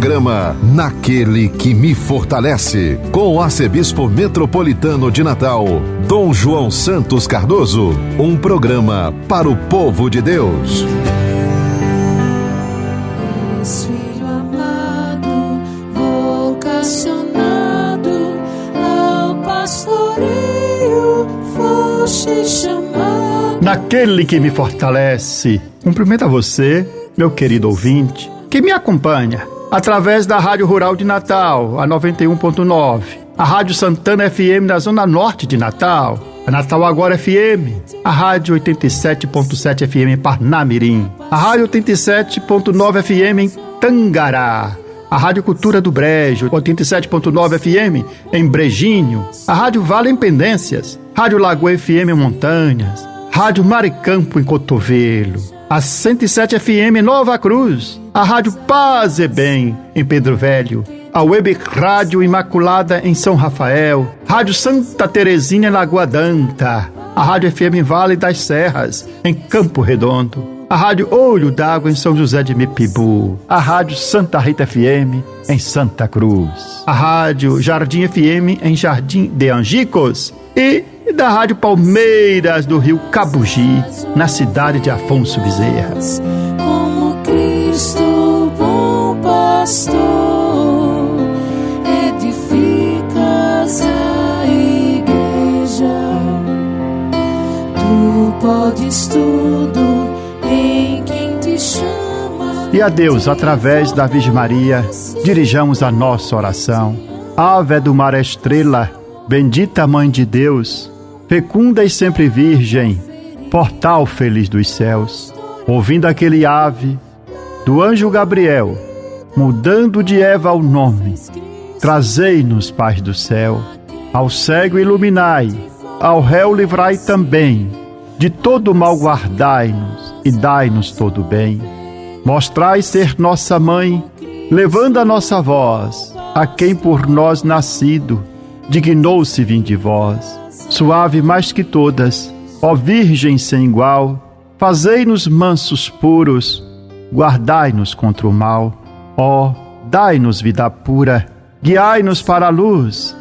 Programa Naquele que me fortalece, com o arcebispo metropolitano de Natal, Dom João Santos Cardoso. Um programa para o povo de Deus. Filho amado, vocacionado ao pastoreio, foste chamado. Naquele que me fortalece. Cumprimento a você, meu querido ouvinte, que me acompanha através da Rádio Rural de Natal, a 91.9, a Rádio Santana FM na Zona Norte de Natal, a Natal Agora FM, a Rádio 87.7 FM em Parnamirim, a Rádio 87.9 FM em Tangará, a Rádio Cultura do Brejo, 87.9 FM em Brejinho, a Rádio Vale em Pendências, Rádio Lagoa FM em Montanhas, Rádio Maricampo em Cotovelo, a 107 FM em Nova Cruz, a Rádio Paz e Bem em Pedro Velho, a Web Rádio Imaculada em São Rafael, Rádio Santa Terezinha em Lagoa Danta, a Rádio FM em Vale das Serras em Campo Redondo, a Rádio Olho d'Água em São José de Mipibu, a Rádio Santa Rita FM em Santa Cruz, a Rádio Jardim FM em Jardim de Angicos e da Rádio Palmeiras do Rio Cabugi, na cidade de Afonso Bezerra. Como Cristo, bom pastor, edificas a igreja. Tu podes tudo em quem te chama. E a Deus, através da Virgem Maria, dirijamos a nossa oração. Ave do mar estrela, bendita Mãe de Deus, fecunda e sempre virgem, portal feliz dos céus. Ouvindo aquele ave do anjo Gabriel, mudando de Eva o nome, trazei-nos paz do céu. Ao cego iluminai, ao réu livrai também, de todo mal guardai-nos e dai-nos todo bem. Mostrai ser nossa mãe, levando a nossa voz, a quem por nós nascido, dignou-se vir de vós. Suave mais que todas, ó Virgem sem igual, fazei-nos mansos puros, guardai-nos contra o mal. Ó, dai-nos vida pura, guiai-nos para a luz,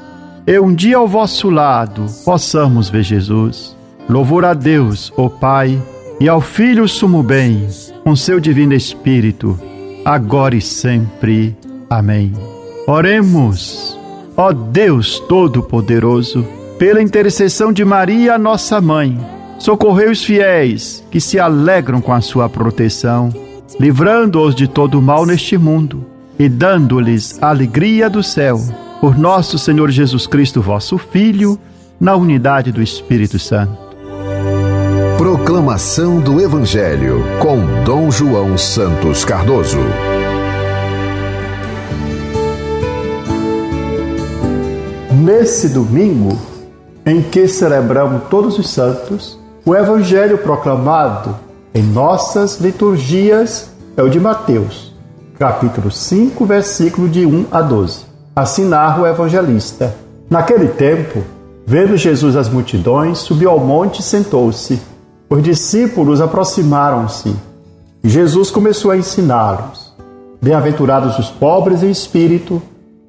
e um dia ao vosso lado possamos ver Jesus. Louvor a Deus, ó Pai, e ao Filho sumo bem, com seu divino Espírito, agora e sempre. Amém. Oremos. Ó Deus Todo-Poderoso, pela intercessão de Maria, nossa Mãe, socorrei os fiéis que se alegram com a sua proteção, livrando-os de todo mal neste mundo e dando-lhes a alegria do céu. Por nosso Senhor Jesus Cristo, vosso Filho, na unidade do Espírito Santo. Proclamação do Evangelho com Dom João Santos Cardoso. Nesse domingo, em que celebramos todos os santos, o Evangelho proclamado em nossas liturgias é o de Mateus, capítulo 5, versículo de 1 a 12. Assim narra o evangelista. Naquele tempo, vendo Jesus as multidões, subiu ao monte e sentou-se. Os discípulos aproximaram-se e Jesus começou a ensiná-los. Bem-aventurados os pobres em espírito,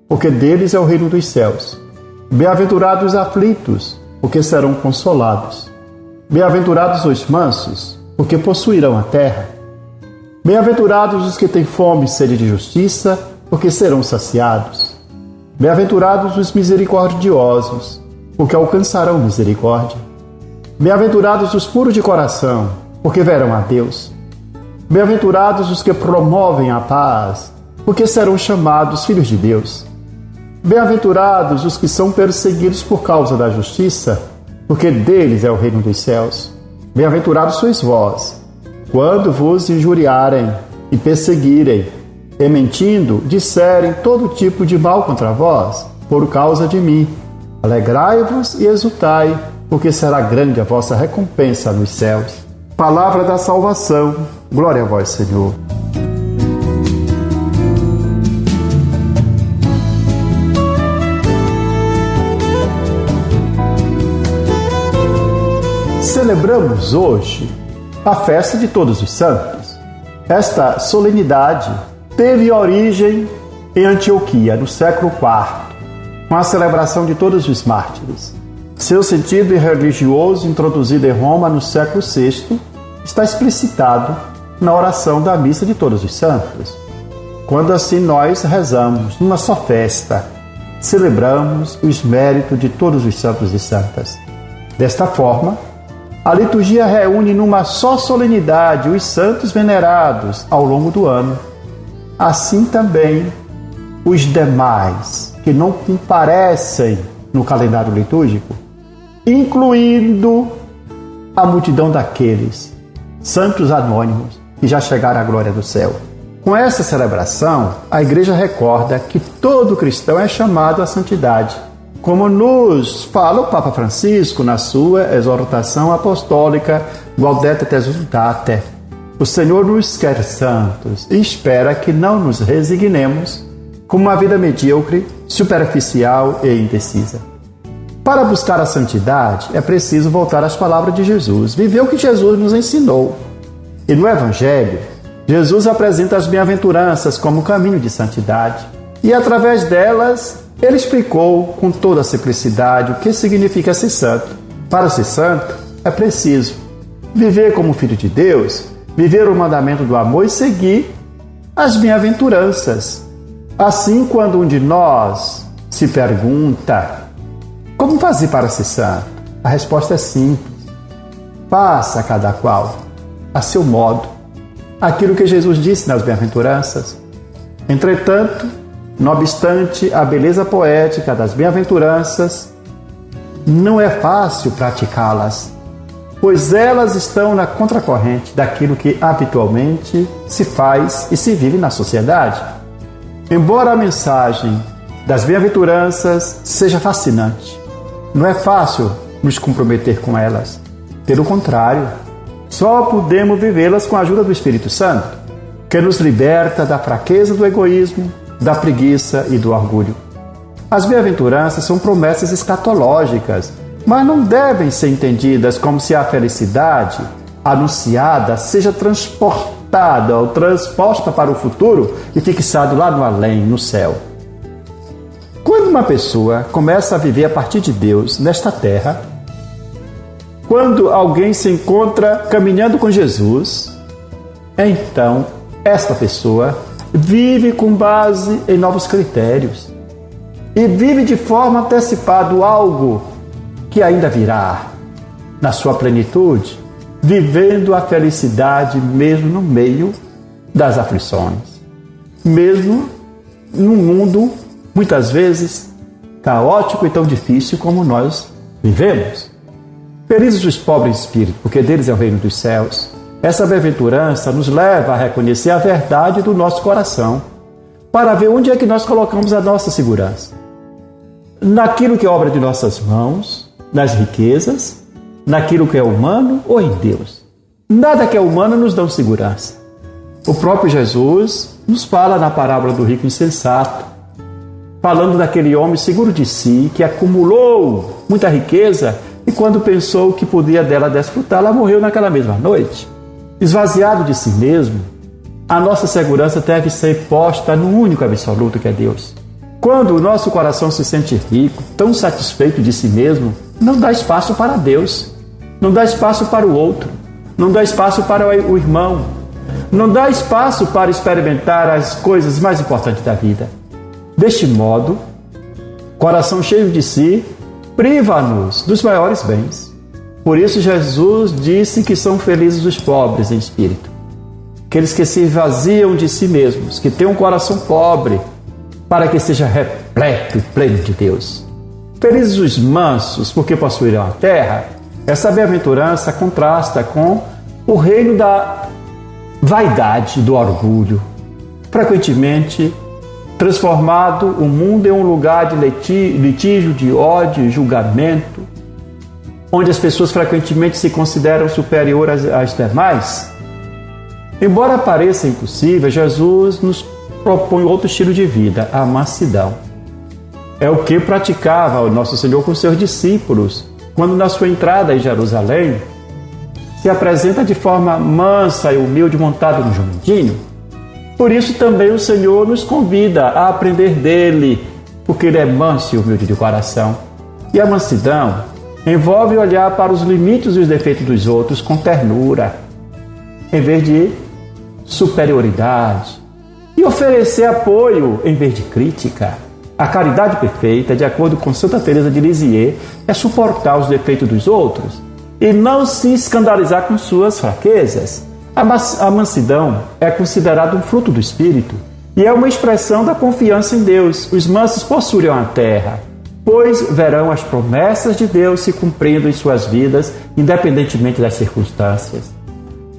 porque deles é o reino dos céus. Bem-aventurados os aflitos, porque serão consolados. Bem-aventurados os mansos, porque possuirão a terra. Bem-aventurados os que têm fome e sede de justiça, porque serão saciados. Bem-aventurados os misericordiosos, porque alcançarão misericórdia. Bem-aventurados os puros de coração, porque verão a Deus. Bem-aventurados os que promovem a paz, porque serão chamados filhos de Deus. Bem-aventurados os que são perseguidos por causa da justiça, porque deles é o reino dos céus. Bem-aventurados sois vós, quando vos injuriarem e perseguirem, e mentindo, disserem todo tipo de mal contra vós, por causa de mim. Alegrai-vos e exultai, porque será grande a vossa recompensa nos céus. Palavra da salvação. Glória a vós, Senhor. Celebramos hoje a festa de Todos os Santos. Esta solenidade teve origem em Antioquia, no século IV, com a celebração de todos os mártires. Seu sentido religioso, introduzido em Roma no século VI, está explicitado na oração da Missa de Todos os Santos. Quando assim nós rezamos numa só festa, celebramos os méritos de todos os santos e santas. Desta forma, a liturgia reúne numa só solenidade os santos venerados ao longo do ano. Assim também os demais que não comparecem no calendário litúrgico, incluindo a multidão daqueles santos anônimos que já chegaram à glória do céu. Com essa celebração, a Igreja recorda que todo cristão é chamado à santidade, como nos fala o Papa Francisco na sua exortação apostólica Gaudete et Exsultate. O Senhor nos quer santos e espera que não nos resignemos com uma vida medíocre, superficial e indecisa. Para buscar a santidade, é preciso voltar às palavras de Jesus, viver o que Jesus nos ensinou. E no Evangelho, Jesus apresenta as bem-aventuranças como caminho de santidade. E através delas, ele explicou com toda a simplicidade o que significa ser santo. Para ser santo, é preciso viver como filho de Deus, viver o mandamento do amor e seguir as bem-aventuranças. Assim, quando um de nós se pergunta como fazer para ser santo, a resposta é simples. Faça cada qual a seu modo aquilo que Jesus disse nas bem-aventuranças. Entretanto, não obstante a beleza poética das bem-aventuranças, não é fácil praticá-las, pois elas estão na contracorrente daquilo que habitualmente se faz e se vive na sociedade. Embora a mensagem das bem-aventuranças seja fascinante, não é fácil nos comprometer com elas. Pelo contrário, só podemos vivê-las com a ajuda do Espírito Santo, que nos liberta da fraqueza do egoísmo, da preguiça e do orgulho. As bem-aventuranças são promessas escatológicas, mas não devem ser entendidas como se a felicidade anunciada seja transportada ou transposta para o futuro e fixado lá no além, no céu. Quando uma pessoa começa a viver a partir de Deus nesta terra, quando alguém se encontra caminhando com Jesus, então esta pessoa vive com base em novos critérios e vive de forma antecipada algo que ainda virá na sua plenitude, vivendo a felicidade mesmo no meio das aflições, mesmo num mundo muitas vezes caótico e tão difícil como nós vivemos. Felizes os pobres em espírito, porque deles é o reino dos céus. Essa bem-aventurança nos leva a reconhecer a verdade do nosso coração, para ver onde é que nós colocamos a nossa segurança. Naquilo que é obra de nossas mãos, nas riquezas, naquilo que é humano ou em Deus. Nada que é humano nos dá segurança. O próprio Jesus nos fala na parábola do rico insensato, falando daquele homem seguro de si, que acumulou muita riqueza e quando pensou que podia dela desfrutar, ela morreu naquela mesma noite. Esvaziado de si mesmo, a nossa segurança deve ser posta no único absoluto que é Deus. Quando o nosso coração se sente rico, tão satisfeito de si mesmo, não dá espaço para Deus, não dá espaço para o outro, não dá espaço para o irmão, não dá espaço para experimentar as coisas mais importantes da vida. Deste modo, coração cheio de si, priva-nos dos maiores bens. Por isso Jesus disse que são felizes os pobres em espírito, aqueles que se esvaziam de si mesmos, que têm um coração pobre, para que seja repleto e pleno de Deus. Felizes os mansos, porque possuirão a terra. Essa bem-aventurança contrasta com o reino da vaidade, do orgulho. Frequentemente, transformado o mundo em um lugar de litígio, de ódio e julgamento, onde as pessoas frequentemente se consideram superiores às demais. Embora pareça impossível, Jesus nos propõe outro estilo de vida, a mansidão. É o que praticava o nosso Senhor com seus discípulos, quando na sua entrada em Jerusalém, se apresenta de forma mansa e humilde montado no jumentinho. Por isso também o Senhor nos convida a aprender dele, porque ele é manso e humilde de coração. E a mansidão envolve olhar para os limites e os defeitos dos outros com ternura, em vez de superioridade, e oferecer apoio em vez de crítica. A caridade perfeita, de acordo com Santa Teresa de Lisieux, é suportar os defeitos dos outros e não se escandalizar com suas fraquezas. A mansidão é considerada um fruto do Espírito e é uma expressão da confiança em Deus. Os mansos possuirão a terra, pois verão as promessas de Deus se cumprindo em suas vidas, independentemente das circunstâncias.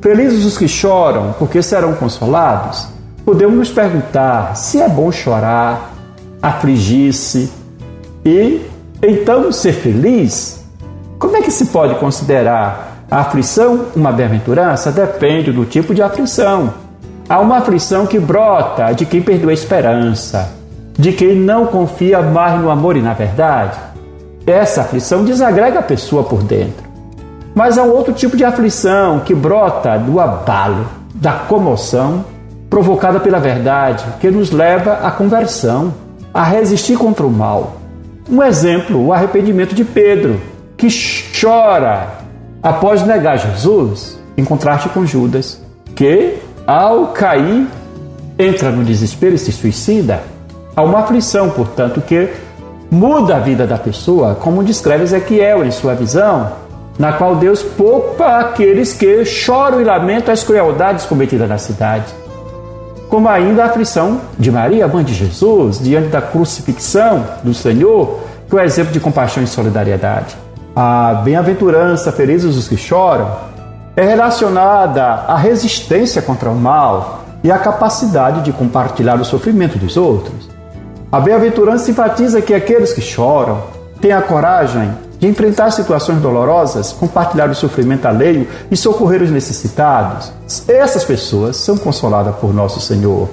Felizes os que choram, porque serão consolados. Podemos nos perguntar se é bom chorar, afligir-se e então ser feliz? Como é que se pode considerar a aflição uma bem-aventurança? Depende do tipo de aflição. Há uma aflição que brota de quem perdeu a esperança, de quem não confia mais no amor e na verdade. Essa aflição desagrega a pessoa por dentro. Mas há um outro tipo de aflição que brota do abalo, da comoção provocada pela verdade, que nos leva à conversão, a resistir contra o mal. Um exemplo, o arrependimento de Pedro, que chora após negar Jesus, em contraste com Judas, que, ao cair, entra no desespero e se suicida. Há uma aflição, portanto, que muda a vida da pessoa, como descreve Ezequiel em sua visão, na qual Deus poupa aqueles que choram e lamentam as crueldades cometidas na cidade. Como ainda a aflição de Maria, mãe de Jesus, diante da crucifixão do Senhor, que é um exemplo de compaixão e solidariedade. A bem-aventurança, felizes os que choram, é relacionada à resistência contra o mal e à capacidade de compartilhar o sofrimento dos outros. A bem-aventurança enfatiza que aqueles que choram têm a coragem de enfrentar situações dolorosas, compartilhar o sofrimento alheio e socorrer os necessitados. Essas pessoas são consoladas por nosso Senhor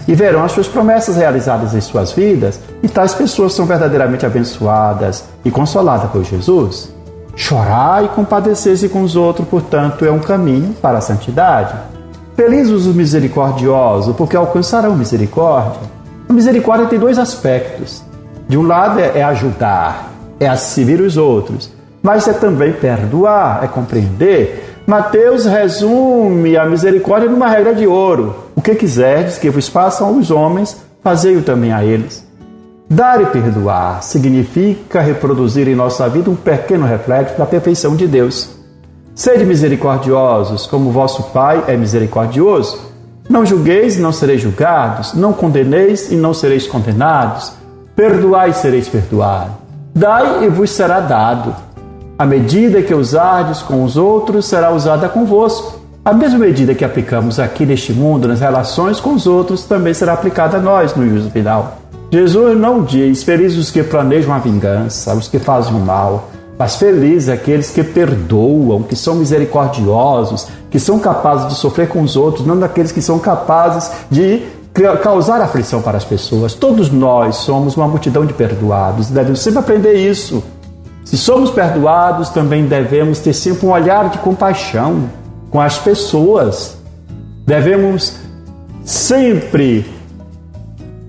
e verão as suas promessas realizadas em suas vidas, e tais pessoas são verdadeiramente abençoadas e consoladas por Jesus. Chorar e compadecer-se com os outros, portanto, é um caminho para a santidade. Felizes os misericordiosos, porque alcançarão misericórdia. A misericórdia tem dois aspectos. De um lado é ajudar, é assistir os outros, mas é também perdoar, é compreender. Mateus resume a misericórdia numa regra de ouro: o que quiserdes que vos façam aos homens, fazei-o também a eles. Dar e perdoar significa reproduzir em nossa vida um pequeno reflexo da perfeição de Deus. Sede misericordiosos, como vosso Pai é misericordioso. Não julgueis e não sereis julgados, não condeneis e não sereis condenados, perdoai e sereis perdoados. Dai e vos será dado. A medida que usardes com os outros será usada convosco. A mesma medida que aplicamos aqui neste mundo, nas relações com os outros, também será aplicada a nós no juízo final. Jesus não diz: felizes os que planejam a vingança, os que fazem o mal, mas felizes aqueles que perdoam, que são misericordiosos, que são capazes de sofrer com os outros, não daqueles que são capazes de causar aflição para as pessoas. Todos nós somos uma multidão de perdoados, devemos sempre aprender isso. Se somos perdoados, também devemos ter sempre um olhar de compaixão com as pessoas. Devemos sempre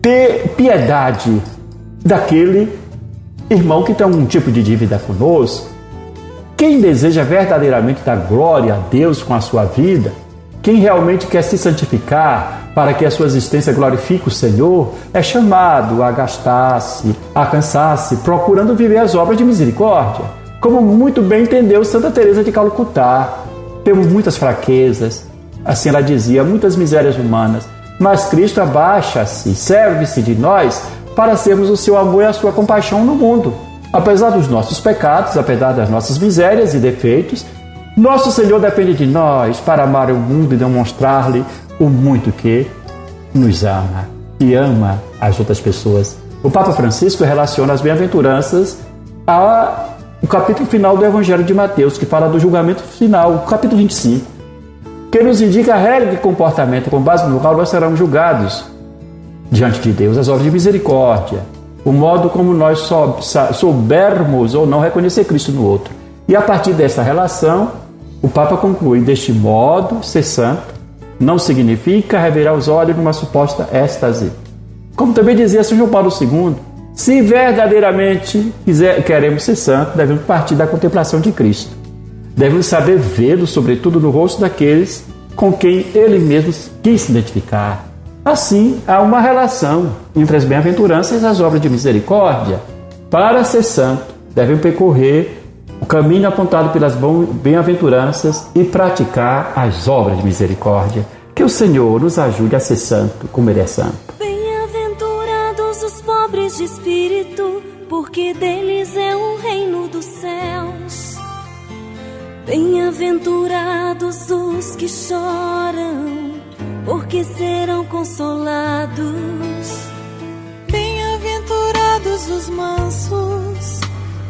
ter piedade daquele irmão que tem um tipo de dívida conosco. Quem deseja verdadeiramente dar glória a Deus com a sua vida, quem realmente quer se santificar para que a sua existência glorifique o Senhor, é chamado a gastar-se, a cansar-se, procurando viver as obras de misericórdia. Como muito bem entendeu Santa Teresa de Calcutá, temos muitas fraquezas, assim ela dizia, muitas misérias humanas, mas Cristo abaixa-se, serve-se de nós para sermos o seu amor e a sua compaixão no mundo. Apesar dos nossos pecados, apesar das nossas misérias e defeitos, nosso Senhor depende de nós para amar o mundo e demonstrar-lhe o muito que nos ama e ama as outras pessoas. O Papa Francisco relaciona as bem-aventuranças ao capítulo final do Evangelho de Mateus, que fala do julgamento final, o capítulo 25, que nos indica a regra de comportamento com base no qual nós seremos julgados diante de Deus, as obras de misericórdia, o modo como nós soubermos ou não reconhecer Cristo no outro. E a partir dessa relação, o Papa conclui: deste modo, ser santo, não significa revirar os olhos numa suposta êxtase. Como também dizia São João Paulo II, se verdadeiramente queremos ser santos, devemos partir da contemplação de Cristo. Devemos saber vê-lo, sobretudo, no rosto daqueles com quem ele mesmo quis se identificar. Assim, há uma relação entre as bem-aventuranças e as obras de misericórdia. Para ser santo, devemos percorrer o caminho apontado pelas bem-aventuranças e praticar as obras de misericórdia. Que o Senhor nos ajude a ser santo como Ele é santo. Bem-aventurados os pobres de espírito, porque deles é o reino dos céus. Bem-aventurados os que choram, porque serão consolados. Bem-aventurados os mansos,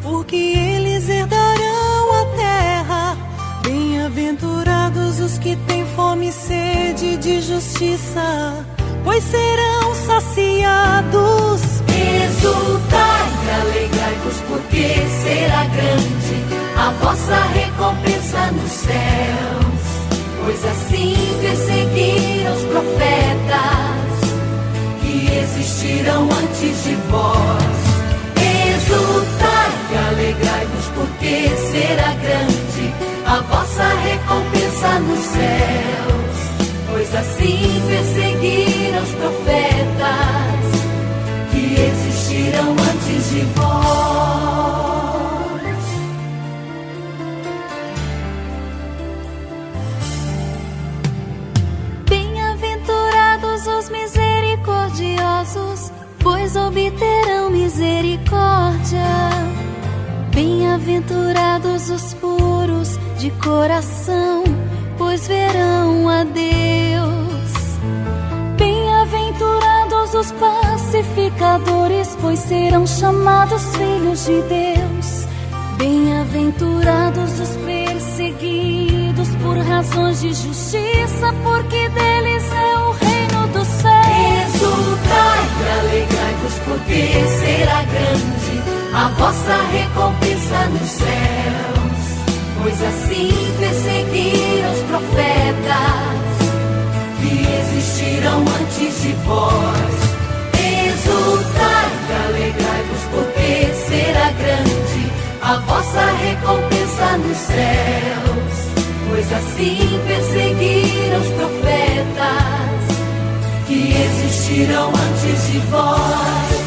porque eles herdarão a terra. Bem-aventurados os que têm fome e sede de justiça, pois serão saciados. Exultai e alegrai-vos, porque será grande a vossa recompensa nos céus. Pois assim perseguiram os profetas que existiram antes de vós. Exultai e alegrai-vos, porque será grande a vossa recompensa nos céus. Pois assim perseguiram os profetas que existiram antes de vós. Bem-aventurados os misericordiosos, pois obterão misericórdia. Bem-aventurados os puros de coração, pois verão a Deus. Bem-aventurados os pacificadores, pois serão chamados filhos de Deus. Bem-aventurados os perseguidos por razões de justiça, porque deles é o reino dos céus. Exultai e alegrai-vos, porque será grande a vossa recompensa nos céus. Pois assim perseguiram os profetas que existiram antes de vós. Exultai e alegrai-vos, porque será grande a vossa recompensa nos céus. Pois assim perseguiram os profetas que existiram antes de vós.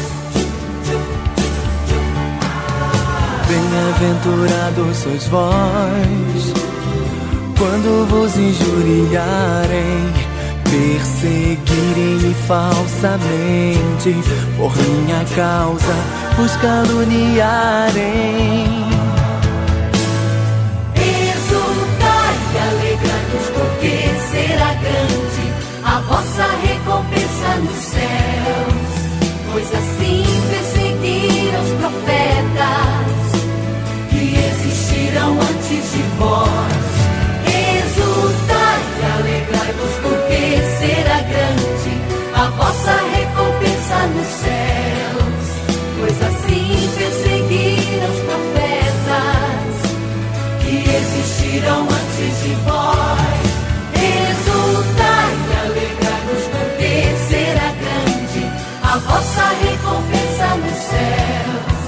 Bem-aventurados sois vós, quando vos injuriarem, perseguirem-me falsamente, por minha causa vos caluniarem. Exultai e alegrai-vos, porque será grande a vossa recompensa nos céus. Pois assim perseguiram os profetas que existiram antes de vós. Exultai e alegrai-vos, porque será grande a vossa recompensa nos céus. Pois assim perseguiram os profetas que existiram antes de vós. Exultai e alegrai-vos, porque será grande a vossa recompensa nos céus.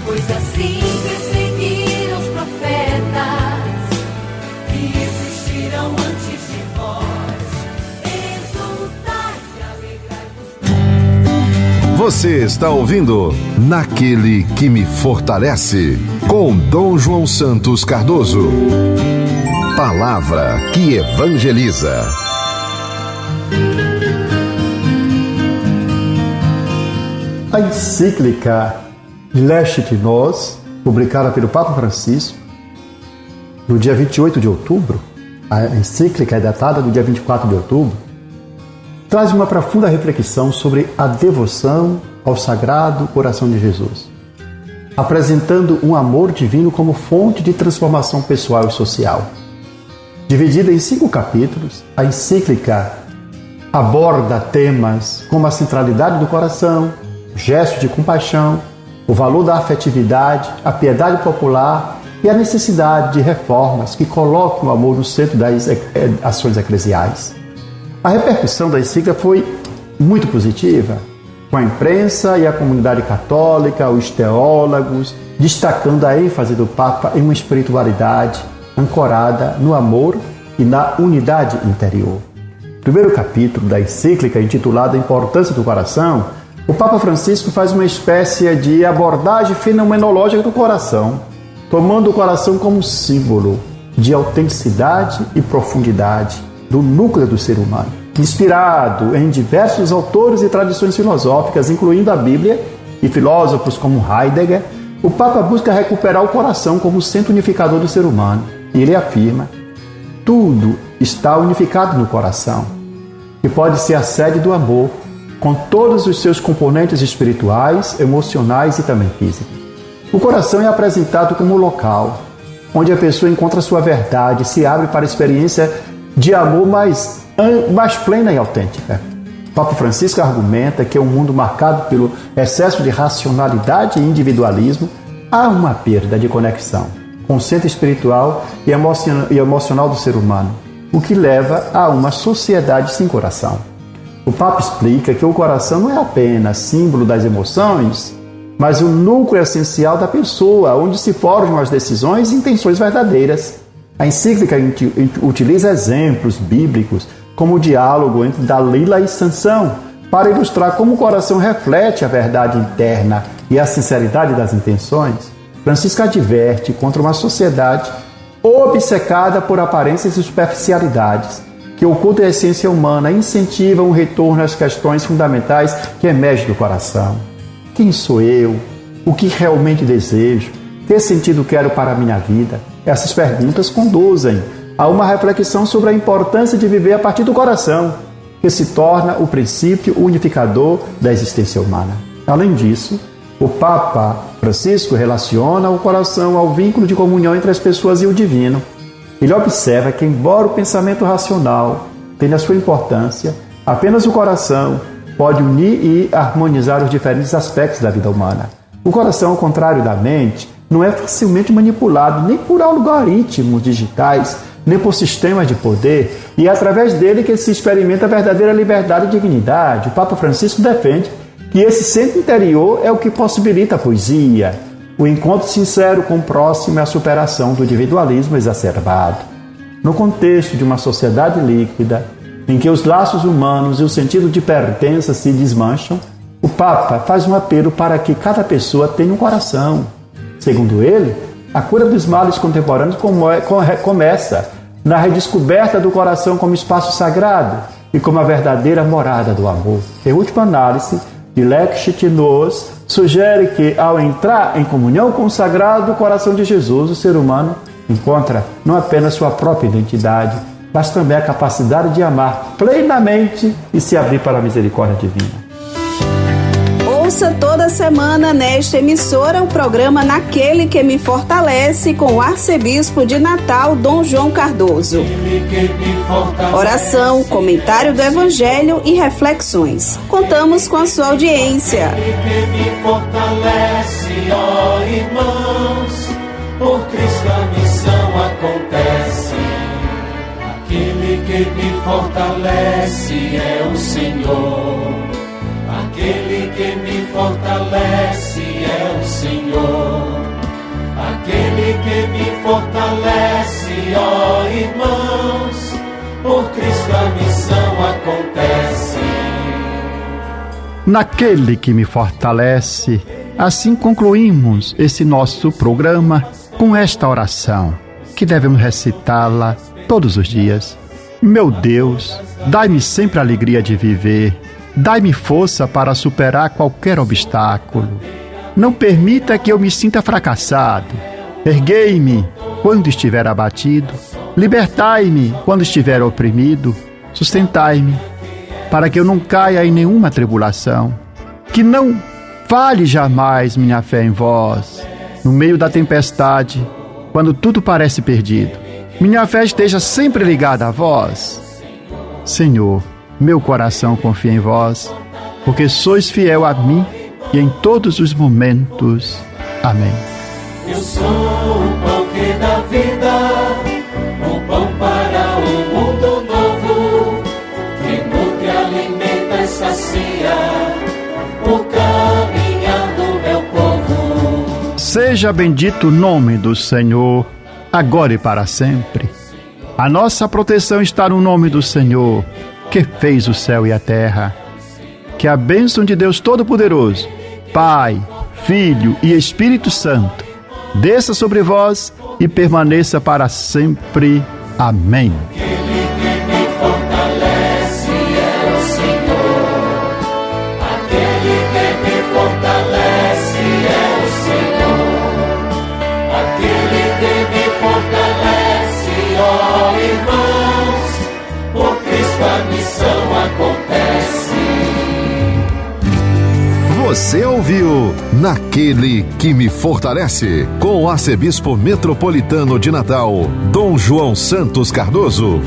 Pois assim perseguiram os profetas que existiram antes de vós. Exultai e alegrai-vos. Você está ouvindo Naquele que me fortalece, com Dom João Santos Cardoso. Palavra que evangeliza. A encíclica Lecite Nos, publicada pelo Papa Francisco, no dia 28 de outubro, a encíclica é datada do dia 24 de outubro, traz uma profunda reflexão sobre a devoção ao Sagrado Coração de Jesus, apresentando um amor divino como fonte de transformação pessoal e social. Dividida em 5 capítulos, a encíclica aborda temas como a centralidade do coração, o gesto de compaixão, o valor da afetividade, a piedade popular e a necessidade de reformas que coloquem o amor no centro das ações eclesiais. A repercussão da encíclica foi muito positiva, com a imprensa e a comunidade católica, os teólogos, destacando a ênfase do Papa em uma espiritualidade ancorada no amor e na unidade interior. No primeiro capítulo da encíclica, intitulado A Importância do Coração, o Papa Francisco faz uma espécie de abordagem fenomenológica do coração, tomando o coração como símbolo de autenticidade e profundidade do núcleo do ser humano. Inspirado em diversos autores e tradições filosóficas, incluindo a Bíblia e filósofos como Heidegger, o Papa busca recuperar o coração como centro unificador do ser humano. E ele afirma: tudo está unificado no coração, que pode ser a sede do amor, com todos os seus componentes espirituais, emocionais e também físicos. O coração é apresentado como um local onde a pessoa encontra sua verdade, se abre para a experiência de amor mais plena e autêntica. O Papa Francisco argumenta que em um mundo marcado pelo excesso de racionalidade e individualismo, há uma perda de conexão com o centro espiritual e emocional do ser humano, o que leva a uma sociedade sem coração. O Papa explica que o coração não é apenas símbolo das emoções, mas o núcleo essencial da pessoa, onde se forjam as decisões e intenções verdadeiras. A encíclica utiliza exemplos bíblicos, como o diálogo entre Dalila e Sansão, para ilustrar como o coração reflete a verdade interna e a sinceridade das intenções. Francisco adverte contra uma sociedade obcecada por aparências e superficialidades, que oculta a essência humana e incentiva um retorno às questões fundamentais que emergem do coração. Quem sou eu? O que realmente desejo? Que sentido quero para a minha vida? Essas perguntas conduzem a uma reflexão sobre a importância de viver a partir do coração, que se torna o princípio unificador da existência humana. Além disso, o Papa Francisco relaciona o coração ao vínculo de comunhão entre as pessoas e o divino. Ele observa que, embora o pensamento racional tenha sua importância, apenas o coração pode unir e harmonizar os diferentes aspectos da vida humana. O coração, ao contrário da mente, não é facilmente manipulado nem por algoritmos digitais, nem por sistemas de poder, e é através dele que se experimenta a verdadeira liberdade e dignidade. O Papa Francisco defende que esse centro interior é o que possibilita a poesia, o encontro sincero com o próximo e a superação do individualismo exacerbado. No contexto de uma sociedade líquida, em que os laços humanos e o sentido de pertença se desmancham, o Papa faz um apelo para que cada pessoa tenha um coração. Segundo ele, a cura dos males contemporâneos começa na redescoberta do coração como espaço sagrado e como a verdadeira morada do amor. Em última análise, Dilek nos sugere que, ao entrar em comunhão com o sagrado coração de Jesus, o ser humano encontra não apenas sua própria identidade, mas também a capacidade de amar plenamente e se abrir para a misericórdia divina. Ouça toda semana nesta emissora o programa Naquele que me fortalece, com o arcebispo de Natal, Dom João Cardoso. Oração, comentário do Evangelho e reflexões. Contamos com a sua audiência. Aquele que me fortalece, ó irmãos, por Cristo a missão acontece. Aquele que me fortalece é o Senhor. Aquele que me fortalece é o Senhor. Aquele que me fortalece, ó irmãos, por Cristo a missão acontece. Naquele que me fortalece, assim concluímos esse nosso programa com esta oração, que devemos recitá-la todos os dias. Meu Deus, dai-me sempre a alegria de viver. Dai-me força para superar qualquer obstáculo. Não permita que eu me sinta fracassado. Erguei-me quando estiver abatido. Libertai-me quando estiver oprimido. Sustentai-me para que eu não caia em nenhuma tribulação. Que não falhe jamais minha fé em vós. No meio da tempestade, quando tudo parece perdido, minha fé esteja sempre ligada a vós. Senhor, meu coração confia em vós, porque sois fiel a mim e em todos os momentos. Amém. Eu sou o pão que dá vida, o pão para um mundo novo, que Seja bendito o nome do Senhor, agora e para sempre. A nossa proteção está no nome do Senhor, que fez o céu e a terra. Que a bênção de Deus Todo-Poderoso, Pai, Filho e Espírito Santo, desça sobre vós e permaneça para sempre. Amém. Aquele que me fortalece é o Senhor. Aquele que me fortalece é o Senhor. Aquele que me fortalece, ó irmãos, por Cristo a missão acontece. Você ouviu Naquele que me fortalece, com o arcebispo metropolitano de Natal, Dom João Santos Cardoso.